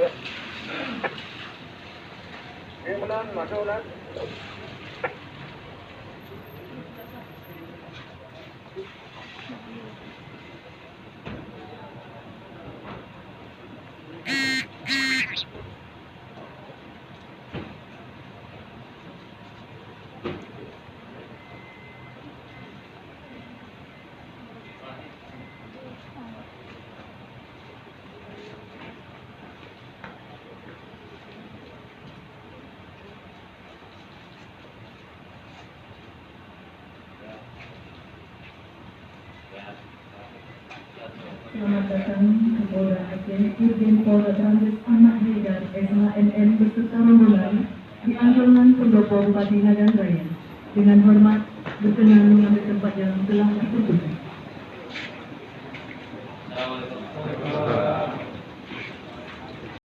Ulan, masa ulan. Selamat datang ke Polda Aceh. Irjen Polda Transit Ahmad Haidar SHMM beserta rombongan di Anjungan Pendopo Bupati Nagan Raya. Dengan hormat berkenan mengambil tempat yang telah tertutup.